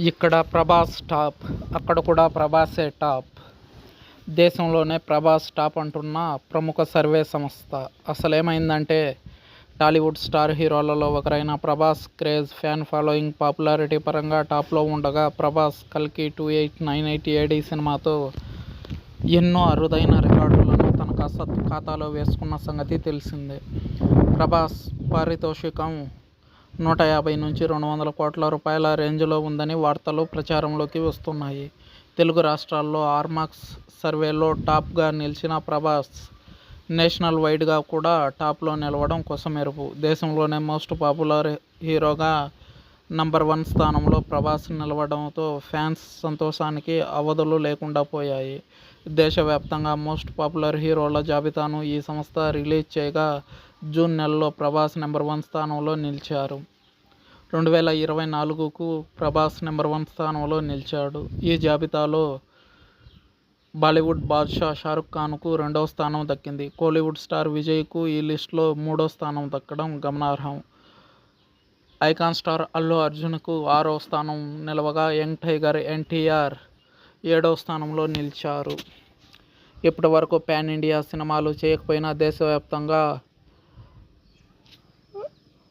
ఇక్కడ ప్రభాస్ టాప్, అక్కడ కూడా ప్రభాసే టాప్. దేశంలోనే ప్రభాస్ టాప్ అంటున్న ప్రముఖ సర్వే సంస్థ. అసలేమైందంటే, టాలీవుడ్ స్టార్ హీరోలలో ఒకరైన Prabhas craze, fan following, popularity పరంగా టాప్లో ఉండగా, ప్రభాస్ కల్కి 2898 ఏడీ సినిమాతో ఎన్నో అరుదైన రికార్డులను తన ఖాతాలో వేసుకున్న సంగతి తెలిసిందే. ప్రభాస్ పారితోషికం 150 నుంచి 200 కోట్ల రూపాయల రేంజ్లో ఉందని వార్తలు ప్రచారంలోకి వస్తున్నాయి. తెలుగు రాష్ట్రాల్లో ఆర్మాక్స్ సర్వేలో టాప్గా నిలిచిన ప్రభాస్ నేషనల్ వైడ్గా కూడా టాప్లో నిలవడం కొసమెరుపు. దేశంలోనే మోస్ట్ పాపులర్ హీరోగా నంబర్ 1 స్థానంలో ప్రభాస్ నిలవడంతో ఫ్యాన్స్ సంతోషానికి అవధులు లేకుండా పోయాయి. దేశవ్యాప్తంగా మోస్ట్ పాపులర్ హీరోల జాబితాను ఈ సంస్థ రిలీజ్ చేయగా, జూన్ నెలలో ప్రభాస్ నెంబర్ 1 స్థానంలో నిలిచారు. 2024కు ప్రభాస్ నెంబర్ 1 స్థానంలో నిలిచాడు. ఈ జాబితాలో బాలీవుడ్ బాద్షా షారుఖ్ ఖాన్కు 2వ స్థానం దక్కింది. కోలీవుడ్ స్టార్ విజయ్కు ఈ లిస్టులో 3వ స్థానం దక్కడం గమనార్హం. ఐకాన్ స్టార్ అల్లు అర్జున్కు 6వ స్థానం నిలవగా, యంగ్ టైగర్ ఎన్టీఆర్ 7వ స్థానంలో నిలిచారు. ఇప్పటి వరకు పాన్ ఇండియా సినిమాలు చేయకపోయినా దేశవ్యాప్తంగా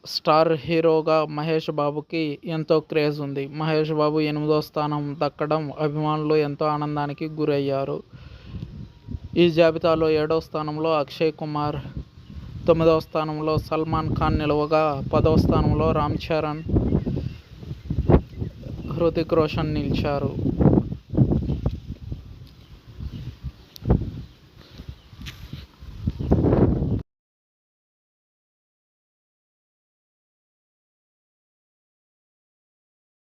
స్టార్ హీరోగా మహేష్ బాబుకి ఎంతో క్రేజ్ ఉంది. మహేష్ బాబు 8వ స్థానం దక్కడం అభిమానులు ఎంతో ఆనందానికి గురయ్యారు. ఈ జాబితాలో 7వ స్థానంలో అక్షయ్ కుమార్, 9వ స్థానంలో సల్మాన్ ఖాన్ నిలవగా, 10వ స్థానంలో రామ్ చరణ్, హృతిక్ రోషన్ నిలిచారు.